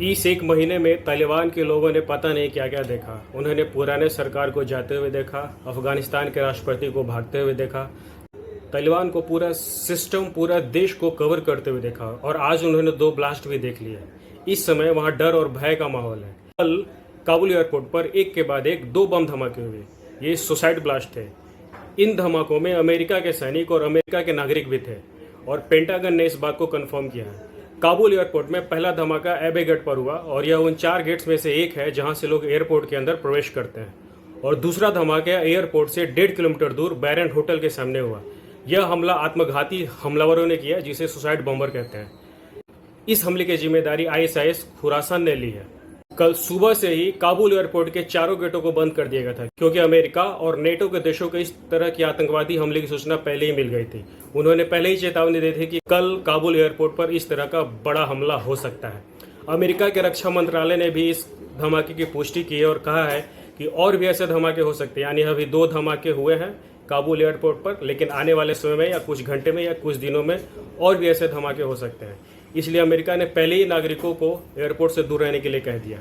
इस एक महीने में तालिबान के लोगों ने पता नहीं क्या क्या देखा। उन्होंने पुराने सरकार को जाते हुए देखा, अफगानिस्तान के राष्ट्रपति को भागते हुए देखा, तालिबान को पूरा सिस्टम, पूरा देश को कवर करते हुए देखा और आज उन्होंने 2 ब्लास्ट भी देख लिए। इस समय वहाँ डर और भय का माहौल है। कल काबुल एयरपोर्ट पर एक के बाद एक 2 बम धमाके हुए। ये सुसाइड ब्लास्ट थे। इन धमाकों में अमेरिका के सैनिक और अमेरिका के नागरिक भी थे और पेंटागन ने इस बात को कंफर्म किया है। काबुल एयरपोर्ट में पहला धमाका एबे गेट पर हुआ और यह उन 4 गेट्स में से एक है जहां से लोग एयरपोर्ट के अंदर प्रवेश करते हैं। और दूसरा धमाका एयरपोर्ट से 1.5 किलोमीटर दूर बैरेंट होटल के सामने हुआ। यह हमला आत्मघाती हमलावरों ने किया, जिसे सुसाइड बॉम्बर कहते हैं। इस हमले की जिम्मेदारी ISIS खुरासान ने ली है। कल सुबह से ही काबुल एयरपोर्ट के चारों गेटों को बंद कर दिया गया था, क्योंकि अमेरिका और नेटो के देशों को इस तरह की आतंकवादी हमले की सूचना पहले ही मिल गई थी। उन्होंने पहले ही चेतावनी दी थी कि कल काबुल एयरपोर्ट पर इस तरह का बड़ा हमला हो सकता है। अमेरिका के रक्षा मंत्रालय ने भी इस धमाके की पुष्टि की है और कहा है कि और भी ऐसे धमाके हो सकते हैं। यानी अभी 2 धमाके हुए हैं काबुल एयरपोर्ट पर, लेकिन आने वाले समय में या कुछ घंटे में या कुछ दिनों में और भी ऐसे धमाके हो सकते हैं। इसलिए अमेरिका ने पहले ही नागरिकों को एयरपोर्ट से दूर रहने के लिए कह दिया।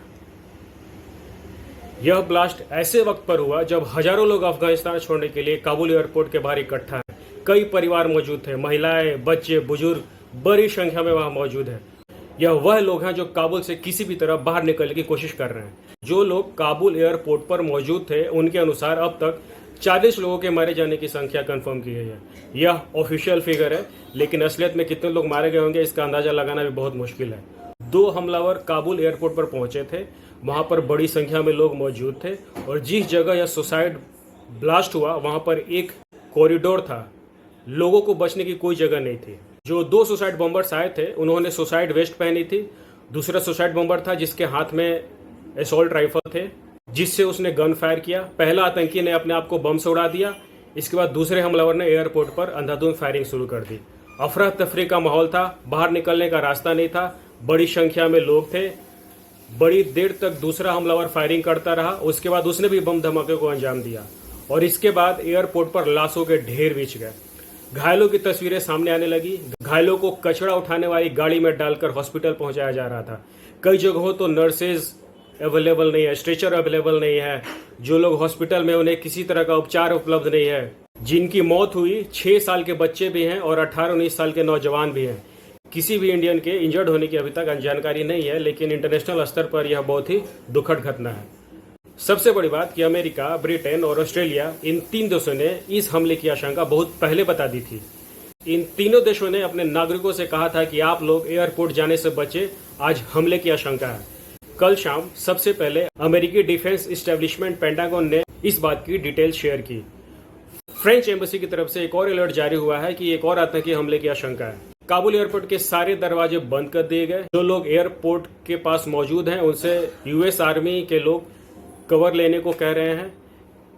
यह ब्लास्ट ऐसे वक्त पर हुआ जब हजारों लोग अफगानिस्तान छोड़ने के लिए काबुल एयरपोर्ट के बाहर इकट्ठा हैं। कई परिवार मौजूद थे, महिलाएं, बच्चे, बुजुर्ग बड़ी संख्या में वहां मौजूद हैं। यह वह लोग हैं जो काबुल से किसी भी तरह बाहर निकलने की कोशिश कर रहे हैं। जो लोग काबुल एयरपोर्ट पर मौजूद थे उनके अनुसार अब तक 40 लोगों के मारे जाने की संख्या कंफर्म की गई है। यह ऑफिशियल फिगर है, लेकिन असलियत में कितने लोग मारे गए होंगे इसका अंदाजा लगाना भी बहुत मुश्किल है। 2 हमलावर काबुल एयरपोर्ट पर पहुंचे थे। वहां पर बड़ी संख्या में लोग मौजूद थे और जिस जगह यह सुसाइड ब्लास्ट हुआ वहां पर एक कॉरिडोर था। लोगों को बचने की कोई जगह नहीं थी। जो 2 सुसाइड बॉम्बर्स आए थे उन्होंने सुसाइड वेस्ट पहनी थी। दूसरा सुसाइड बॉम्बर था जिसके हाथ में असॉल्ट राइफल थे, जिससे उसने गन फायर किया। पहला आतंकी ने अपने आप को बम से उड़ा दिया। इसके बाद दूसरे हमलावर ने एयरपोर्ट पर अंधाधुंध फायरिंग शुरू कर दी। अफरा तफरी का माहौल था, बाहर निकलने का रास्ता नहीं था, बड़ी संख्या में लोग थे। बड़ी देर तक दूसरा हमलावर फायरिंग करता रहा। उसके बाद उसने भी बम धमाके को अंजाम दिया और इसके बाद एयरपोर्ट पर लाशों के ढेर बिछ गए। घायलों की तस्वीरें सामने आने लगी। घायलों को कचरा उठाने वाली गाड़ी में डालकर हॉस्पिटल पहुंचाया जा रहा था। कई जगहों तो नर्सेज अवेलेबल नहीं है, स्ट्रेचर अवेलेबल नहीं है। जो लोग हॉस्पिटल में उन्हें किसी तरह का उपचार उपलब्ध नहीं है। जिनकी मौत हुई 6 साल के बच्चे भी हैं और 18-19 साल के नौजवान भी हैं। किसी भी इंडियन के इंजर्ड होने की अभी तक जानकारी नहीं है, लेकिन इंटरनेशनल स्तर पर यह बहुत ही दुखद घटना है। सबसे बड़ी बात कि अमेरिका, ब्रिटेन और ऑस्ट्रेलिया, इन 3 देशों ने इस हमले की आशंका बहुत पहले बता दी थी। इन तीनों देशों ने अपने नागरिकों से कहा था कि आप लोग एयरपोर्ट जाने से बचे, आज हमले की आशंका है। कल शाम सबसे पहले अमेरिकी डिफेंस इस्टेब्लिशमेंट पेंटागन ने इस बात की डिटेल शेयर की। फ्रेंच एम्बेसी की तरफ से एक और अलर्ट जारी हुआ है कि एक और आतंकी हमले की आशंका है। काबुल एयरपोर्ट के सारे दरवाजे बंद कर दिए गए। जो लोग एयरपोर्ट के पास मौजूद हैं उनसे US आर्मी के लोग कवर लेने को कह रहे हैं,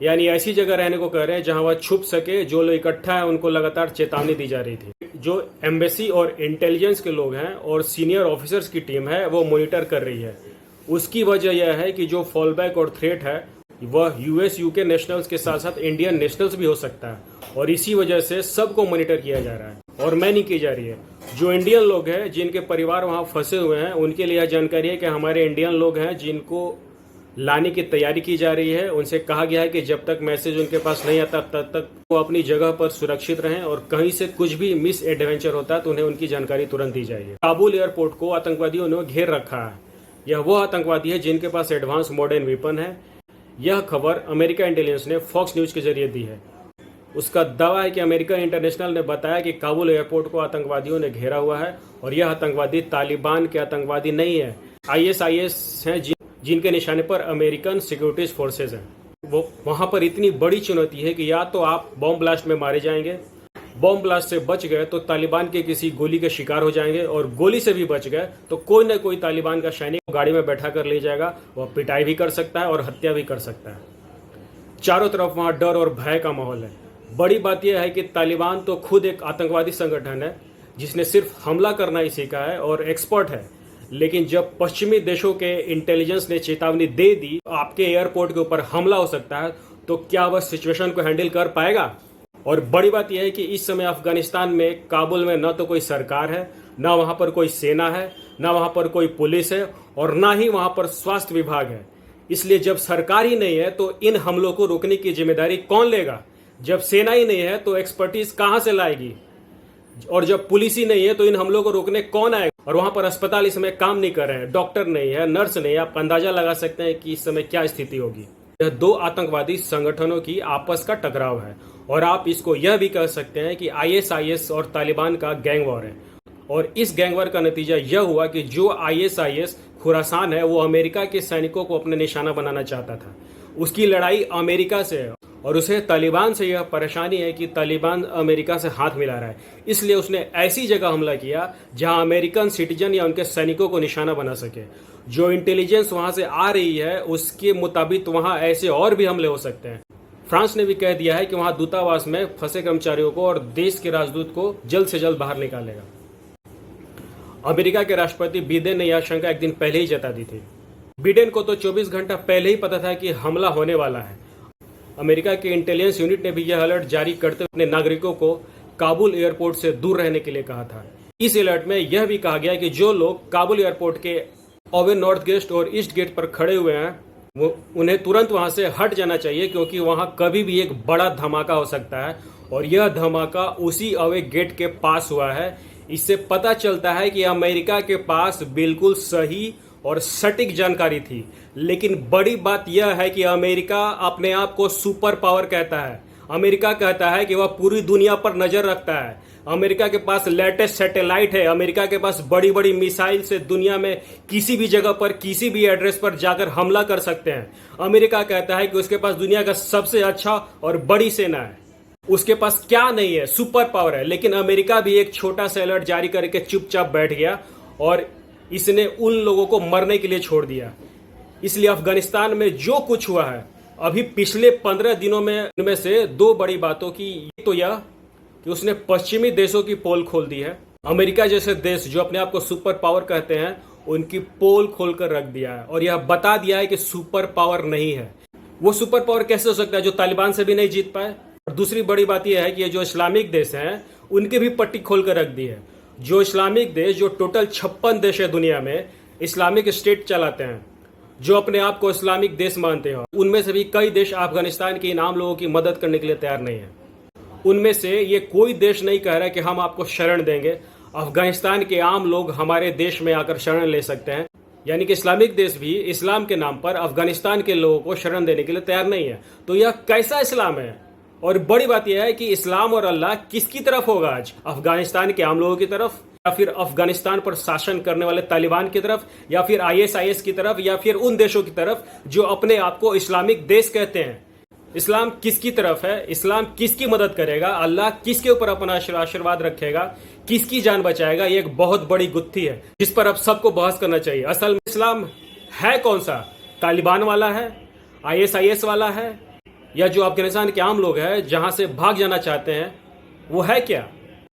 यानी ऐसी जगह रहने को कह रहे हैं जहां वह छुप सके। जो लोग इकट्ठा है उनको लगातार चेतावनी दी जा रही थी। जो एम्बेसी और इंटेलिजेंस के लोग हैं और सीनियर ऑफिसर्स की टीम है वो मॉनिटर कर रही है। उसकी वजह यह है कि जो फॉलबैक और थ्रेट है वह US UK नेशनल्स के साथ साथ इंडियन नेशनल्स भी हो सकता है और इसी वजह से सबको मॉनिटर किया जा रहा है और नहीं की जा रही है। जो इंडियन लोग हैं जिनके परिवार वहां फंसे हुए हैं उनके लिए यह जानकारी है कि हमारे इंडियन लोग हैं जिनको लाने की तैयारी की जा रही है। उनसे कहा गया है कि जब तक मैसेज उनके पास नहीं आता तब तक वो अपनी जगह पर सुरक्षित रहें और कहीं से कुछ भी मिस एडवेंचर होता है तो उन्हें उनकी जानकारी तुरंत दी जाएगी। काबुल एयरपोर्ट को आतंकवादियों ने घेर रखा है। यह वो आतंकवादी है जिनके पास एडवांस मॉडर्न वेपन है। यह खबर अमेरिका इंटेलिजेंस ने फॉक्स न्यूज के जरिए दी है। उसका दावा है कि अमेरिका इंटरनेशनल ने बताया कि काबुल एयरपोर्ट को आतंकवादियों ने घेरा हुआ है और यह आतंकवादी तालिबान के आतंकवादी नहीं है, ISIS हैं जिनके निशाने पर अमेरिकन सिक्योरिटीज फोर्सेज हैं। वो वहां पर इतनी बड़ी चुनौती है कि या तो आप बॉम्ब ब्लास्ट में मारे जाएंगे, बॉम्ब ब्लास्ट से बच गए तो तालिबान के किसी गोली के शिकार हो जाएंगे, और गोली से भी बच गए तो कोई ना कोई तालिबान का सैनिक गाड़ी में बैठा कर ले जाएगा। वह पिटाई भी कर सकता है और हत्या भी कर सकता है। चारों तरफ वहां डर और भय का माहौल है। बड़ी बात यह है कि तालिबान तो खुद एक आतंकवादी संगठन है जिसने सिर्फ हमला करना ही सीखा है और एक्सपर्ट है, लेकिन जब पश्चिमी देशों के इंटेलिजेंस ने चेतावनी दे दी आपके एयरपोर्ट के ऊपर हमला हो सकता है, तो क्या वह सिचुएशन को हैंडल कर पाएगा? और बड़ी बात यह है कि इस समय अफगानिस्तान में काबुल में न तो कोई सरकार है, न वहां पर कोई सेना है, ना वहां पर कोई पुलिस है और ना ही वहां पर स्वास्थ्य विभाग है। इसलिए जब सरकार ही नहीं है तो इन हमलों को रोकने की जिम्मेदारी कौन लेगा? जब सेना ही नहीं है तो एक्सपर्टीज कहां से लाएगी? और जब पुलिस ही नहीं है तो इन हमलों को रोकने कौन आएगा? और वहां पर अस्पताल इस समय काम नहीं कर रहे हैं, डॉक्टर नहीं है, नर्स नहीं है। आप अंदाजा लगा सकते हैं कि इस समय क्या स्थिति होगी। यह दो आतंकवादी संगठनों की आपस का टकराव है और आप इसको यह भी कह सकते हैं कि ISIS और तालिबान का गैंग वॉर है। और इस गैंग वॉर का नतीजा यह हुआ कि जो ISIS खुरासान है वो अमेरिका के सैनिकों को अपने निशाना बनाना चाहता था। उसकी लड़ाई अमेरिका से है और उसे तालिबान से यह परेशानी है कि तालिबान अमेरिका से हाथ मिला रहा है। इसलिए उसने ऐसी जगह हमला किया जहां अमेरिकन सिटीजन या उनके सैनिकों को निशाना बना सके। जो इंटेलिजेंस वहां से आ रही है उसके मुताबिक वहां ऐसे और भी हमले हो सकते हैं। फ्रांस ने भी कह दिया है कि वहां दूतावास में फंसे कर्मचारियों को और देश के राजदूत को जल्द से जल्द बाहर निकालेगा। अमेरिका के राष्ट्रपति बिडेन ने यह आशंका एक दिन पहले ही जता दी थी। बिडेन को तो 24 घंटा पहले ही पता था कि हमला होने वाला है। अमेरिका के इंटेलिजेंस यूनिट ने भी यह अलर्ट जारी करते हुए अपने नागरिकों को काबुल एयरपोर्ट से दूर रहने के लिए कहा था। इस अलर्ट में यह भी कहा गया कि जो लोग काबुल एयरपोर्ट के ओवे नॉर्थ गेट और ईस्ट गेट पर खड़े हुए हैं वो उन्हें तुरंत वहां से हट जाना चाहिए, क्योंकि वहां कभी भी एक बड़ा धमाका हो सकता है और यह धमाका उसी ओवे गेट के पास हुआ है। इससे पता चलता है कि अमेरिका के पास बिल्कुल सही और सटीक जानकारी थी। लेकिन बड़ी बात यह है कि अमेरिका अपने आप को सुपर पावर कहता है। अमेरिका कहता है कि वह पूरी दुनिया पर नजर रखता है। अमेरिका के पास लेटेस्ट सैटेलाइट है। अमेरिका के पास बड़ी बड़ी मिसाइल से दुनिया में किसी भी जगह पर किसी भी एड्रेस पर जाकर हमला कर सकते हैं। अमेरिका कहता है कि उसके पास दुनिया का सबसे अच्छा और बड़ी सेना है। उसके पास क्या नहीं है? सुपर पावर है। लेकिन अमेरिका भी एक छोटा सा अलर्ट जारी करके चुपचाप बैठ गया और इसने उन लोगों को मरने के लिए छोड़ दिया। इसलिए अफगानिस्तान में जो कुछ हुआ है अभी पिछले 15 दिनों में, इनमें से दो बड़ी बातों की तो यह कि उसने पश्चिमी देशों की पोल खोल दी है। अमेरिका जैसे देश जो अपने आप को सुपर पावर कहते हैं उनकी पोल खोलकर रख दिया है और यह बता दिया है कि सुपर पावर नहीं है। वो सुपर पावर कैसे हो सकता है जो तालिबान से भी नहीं जीत पाए? और दूसरी बड़ी बात यह है कि ये जो इस्लामिक देश हैं उनकी भी पट्टी खोलकर रख दी है। जो इस्लामिक देश, जो टोटल 56 देश है दुनिया में इस्लामिक स्टेट चलाते हैं, जो अपने आप को इस्लामिक देश मानते हैं, उनमें से भी कई देश अफगानिस्तान के इन आम लोगों की मदद करने के लिए तैयार नहीं है। उनमें से ये कोई देश नहीं कह रहा कि हम आपको शरण देंगे। अफगानिस्तान के आम लोग हमारे देश में आकर शरण ले सकते हैं। यानी कि इस्लामिक देश भी इस्लाम के नाम पर अफगानिस्तान के लोगों को शरण देने के लिए तैयार नहीं है। तो यह कैसा इस्लाम है? और बड़ी बात यह है कि इस्लाम और अल्लाह किसकी तरफ होगा आज? अफगानिस्तान के आम लोगों की तरफ, या फिर अफगानिस्तान पर शासन करने वाले तालिबान की तरफ, या फिर ISIS की तरफ, या फिर उन देशों की तरफ जो अपने आप को इस्लामिक देश कहते हैं? इस्लाम किसकी तरफ है? इस्लाम किसकी मदद करेगा? अल्लाह किसके ऊपर अपना आशीर्वाद रखेगा? किसकी जान बचाएगा? ये एक बहुत बड़ी गुत्थी है जिस पर अब सबको बहस करना चाहिए। असल में इस्लाम है कौन सा? तालिबान वाला है, ISIS वाला है, या जो अफगानिस्तान के आम लोग हैं जहां से भाग जाना चाहते हैं वो है क्या?